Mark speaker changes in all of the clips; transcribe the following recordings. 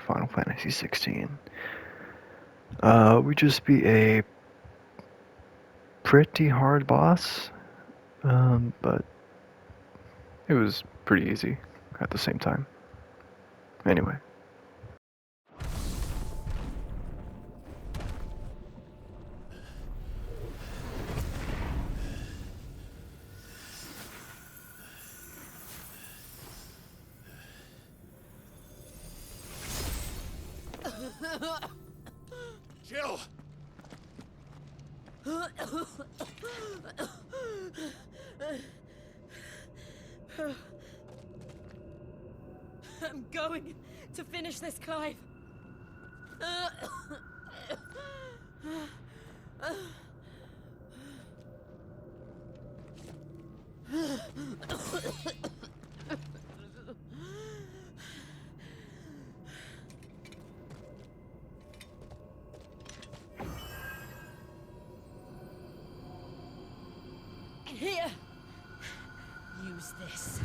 Speaker 1: Final Fantasy XVI. We just beat a pretty hard boss, but it was pretty easy at the same time. Anyway.
Speaker 2: Jill!
Speaker 3: I'm going to finish this, Clive. Here. Use this.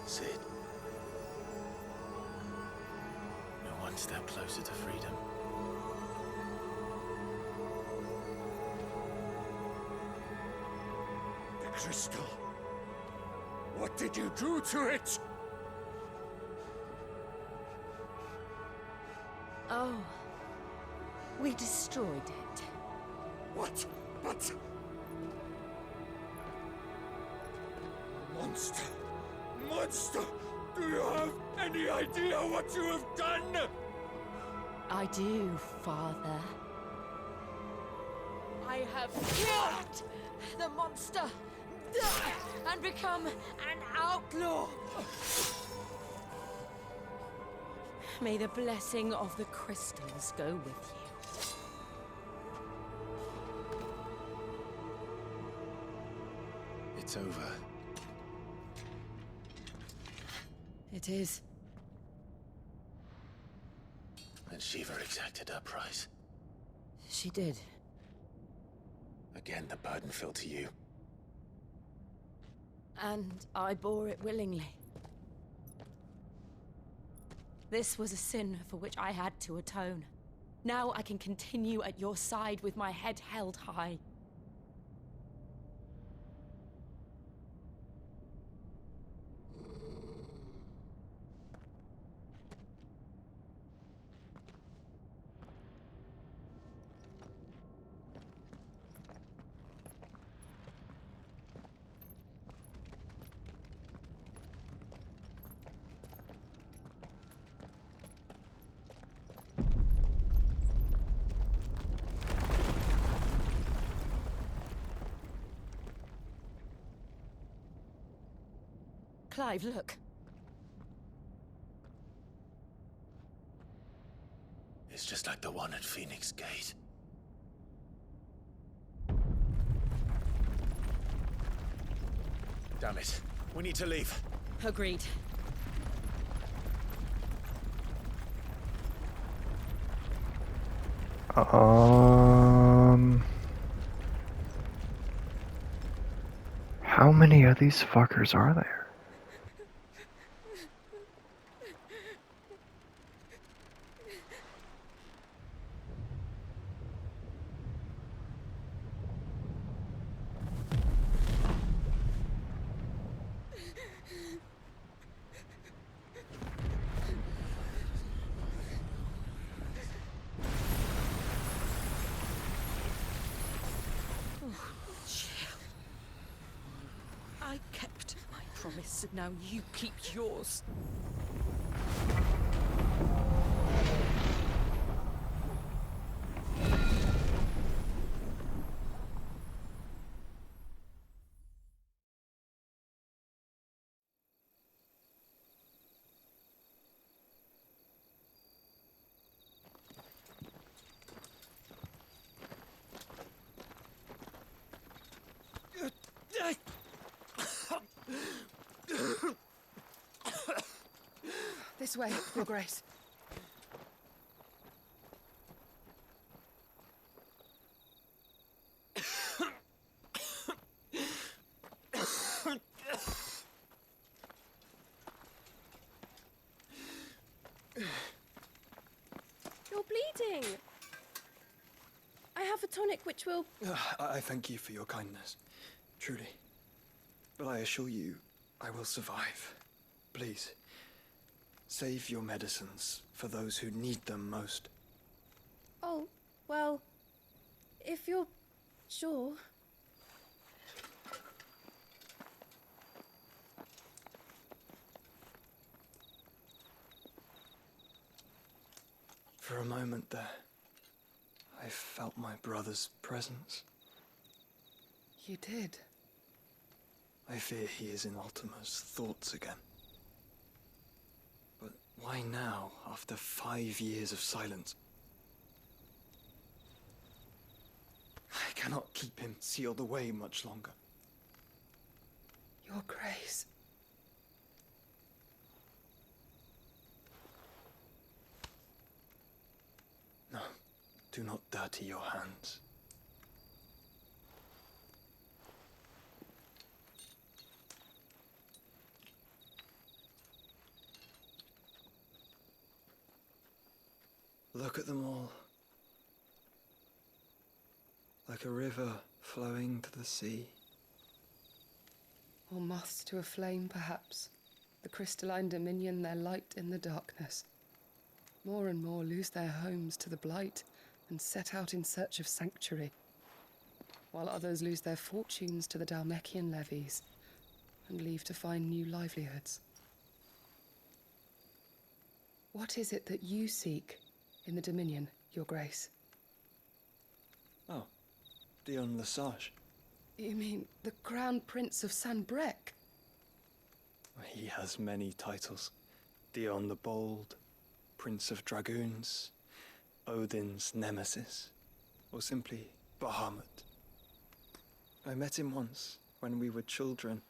Speaker 2: Sid. We're one step closer to freedom.
Speaker 4: The crystal. What did you do to it?
Speaker 3: Oh. We destroyed it.
Speaker 4: What? But... Monster! Monster! Do you have any idea what you have done?
Speaker 3: I do, Father. I have killed the monster and become an outlaw. May the blessing of the crystals go with you.
Speaker 2: It's over.
Speaker 3: It is.
Speaker 2: And Shiva exacted her price.
Speaker 3: She did.
Speaker 2: Again, the burden fell to you.
Speaker 3: And I bore it willingly. This was a sin for which I had to atone. Now I can continue at your side with my head held high. Clive, look.
Speaker 2: It's just like the one at Phoenix Gate. Damn it. We need to leave.
Speaker 3: Agreed.
Speaker 1: How many of these fuckers are there?
Speaker 5: his, now you keep yours.
Speaker 6: This way, Your Grace.
Speaker 7: You're bleeding. I have a tonic which will...
Speaker 8: I thank you for your kindness, truly. But I assure you, I will survive. Please, save your medicines for those who need them most.
Speaker 7: Oh, well, if you're sure.
Speaker 8: For a moment there, I felt my brother's presence.
Speaker 6: You did.
Speaker 8: I fear he is in Ultima's thoughts again. But why now, after 5 years of silence? I cannot keep him sealed away much longer.
Speaker 6: Your Grace.
Speaker 8: No, do not dirty your hands. Look at them all. Like a river flowing to the sea.
Speaker 6: Or moths to a flame, perhaps. The crystalline dominion their light in the darkness. More and more lose their homes to the blight and set out in search of sanctuary, while others lose their fortunes to the Dhalmekian levies and leave to find new livelihoods. What is it that you seek in the Dominion, Your Grace?
Speaker 8: Oh, Dion Lesage.
Speaker 6: You mean the Crown Prince of Sanbrec?
Speaker 8: He has many titles. Dion the Bold, Prince of Dragoons, Odin's Nemesis, or simply Bahamut. I met him once, when we were children.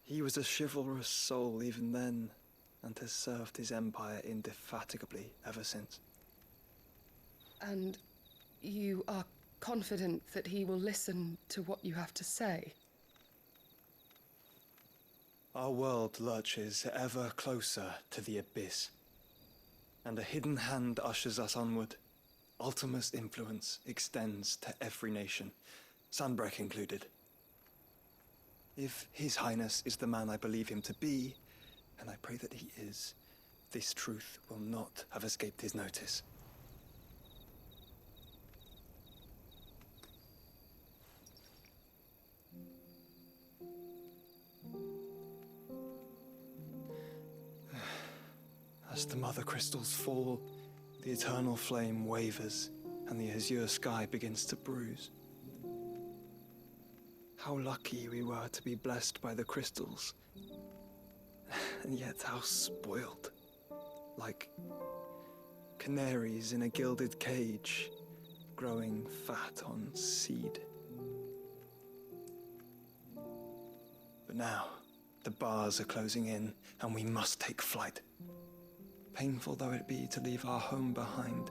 Speaker 8: He was a chivalrous soul even then, and has served his empire indefatigably ever since.
Speaker 6: And you are confident that he will listen to what you have to say?
Speaker 8: Our world lurches ever closer to the abyss, and a hidden hand ushers us onward. Ultima's influence extends to every nation, Sanbrec included. If His Highness is the man I believe him to be, and I pray that he is, this truth will not have escaped his notice. As the mother crystals fall, the eternal flame wavers, and the azure sky begins to bruise. How lucky we were to be blessed by the crystals, and yet how spoiled. Like canaries in a gilded cage, growing fat on seed. But now, the bars are closing in, and we must take flight. Painful though it be to leave our home behind,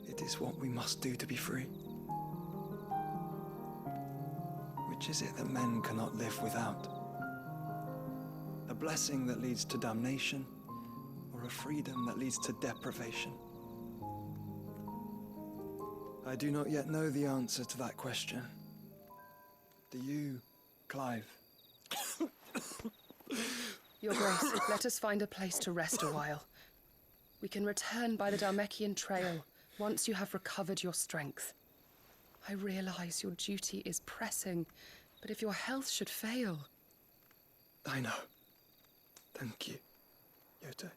Speaker 8: it is what we must do to be free. Which is it that men cannot live without? A blessing that leads to damnation, or a freedom that leads to deprivation? I do not yet know the answer to that question. Do you, Clive?
Speaker 6: Your Grace, let us find a place to rest a while. We can return by the Dhalmekian trail once you have recovered your strength. I realize your duty is pressing, but if your health should fail...
Speaker 8: I know. Thank you, Yote.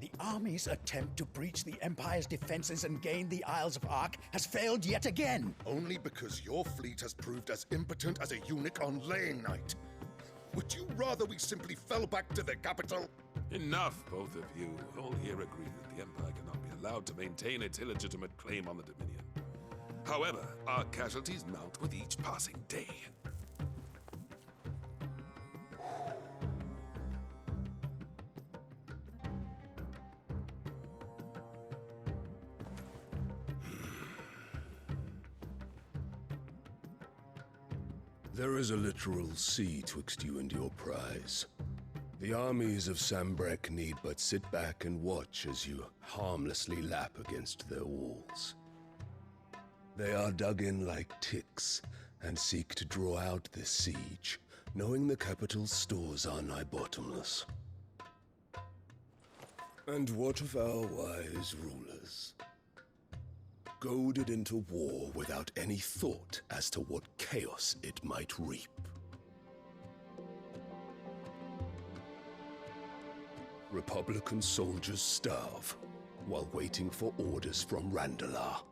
Speaker 9: The army's attempt to breach the Empire's defenses and gain the Isles of Ark has failed yet again.
Speaker 10: Only because your fleet has proved as impotent as a eunuch on laying night. Would you rather we simply fell back to the capital?
Speaker 11: Enough, both of you. All here agree that the Empire cannot be allowed to maintain its illegitimate claim on the Dominion. However, our casualties mount with each passing day.
Speaker 4: There is a literal sea twixt you and your prize. The armies of Sambrek need but sit back and watch as you harmlessly lap against their walls. They are dug in like ticks and seek to draw out this siege, knowing the capital's stores are nigh bottomless. And what of our wise rulers? Goaded into war without any thought as to what chaos it might reap. Republican soldiers starve while waiting for orders from Randalar.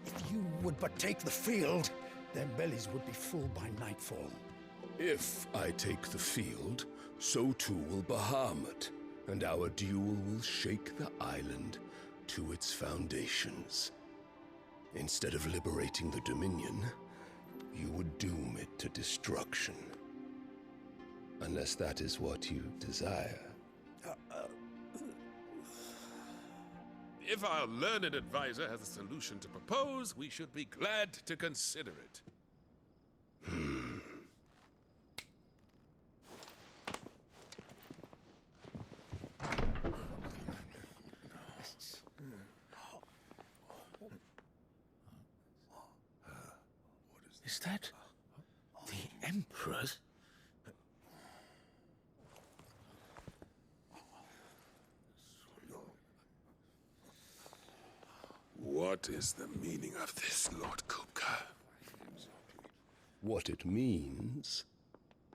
Speaker 9: If you would but take the field, their bellies would be full by nightfall.
Speaker 4: If I take the field, so too will Bahamut, and our duel will shake the island to its foundations. Instead of liberating the Dominion, you would doom it to destruction. Unless that is what you desire.
Speaker 11: If our learned advisor has a solution to propose, we should be glad to consider it.
Speaker 9: Is that the Emperor's?
Speaker 11: What is the meaning of this, Lord Kupka?
Speaker 4: What it means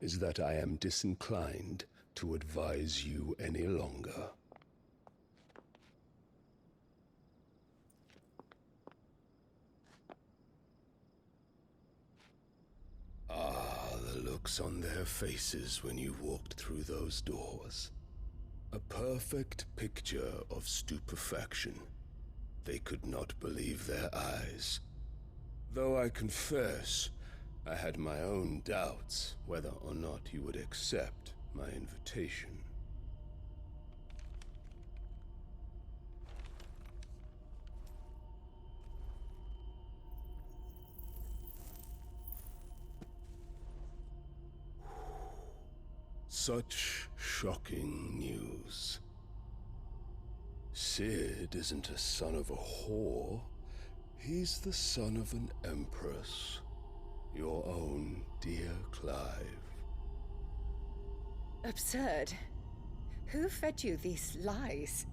Speaker 4: is that I am disinclined to advise you any longer. Ah, the looks on their faces when you walked through those doors. A perfect picture of stupefaction. They could not believe their eyes. Though I confess, I had my own doubts whether or not you would accept my invitation. Such shocking news. Sid isn't a son of a whore. He's the son of an empress. Your own dear Clive.
Speaker 5: Absurd. Who fed you these lies?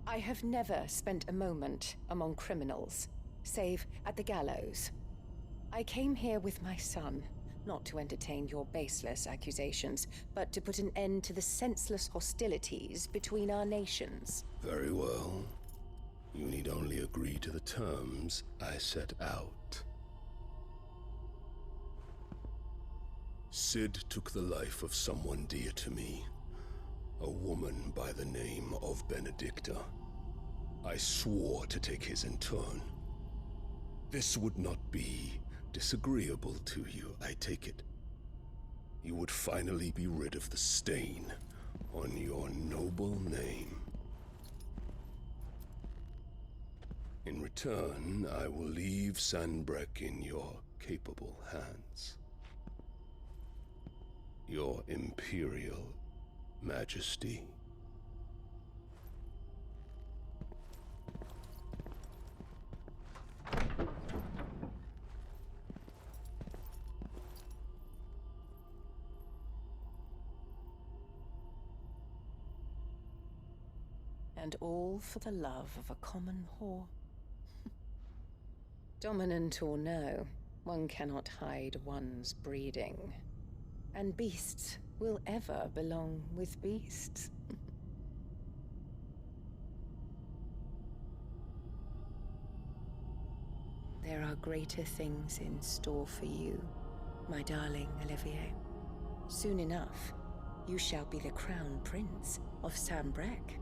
Speaker 5: I have never spent a moment among criminals, save at the gallows. I came here with my son, not to entertain your baseless accusations, but to put an end to the senseless hostilities between our nations.
Speaker 4: Very well. You need only agree to the terms I set out. Sid took the life of someone dear to me, a woman by the name of Benedicta. I swore to take his in turn. This would not be disagreeable to you, I take it. You would finally be rid of the stain on your noble name. In return, I will leave Sanbreque in your capable hands. Your Imperial Majesty.
Speaker 5: And all for the love of a common whore. Dominant or no, one cannot hide one's breeding. And beasts will ever belong with beasts. There are greater things in store for you, my darling Olivier. Soon enough, you shall be the crown prince of Sanbreque.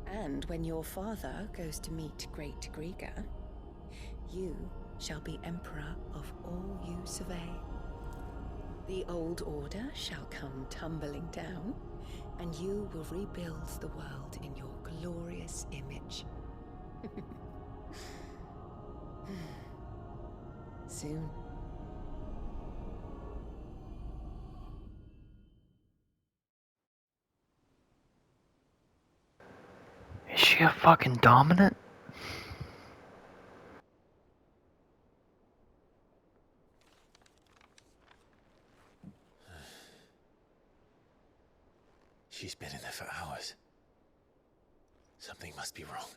Speaker 5: And when your father goes to meet Great Griga, you shall be emperor of all you survey. The old order shall come tumbling down, and you will rebuild the world in your glorious image. Soon.
Speaker 1: Is she a fucking dominant?
Speaker 2: She's been in there for hours. Something must be wrong.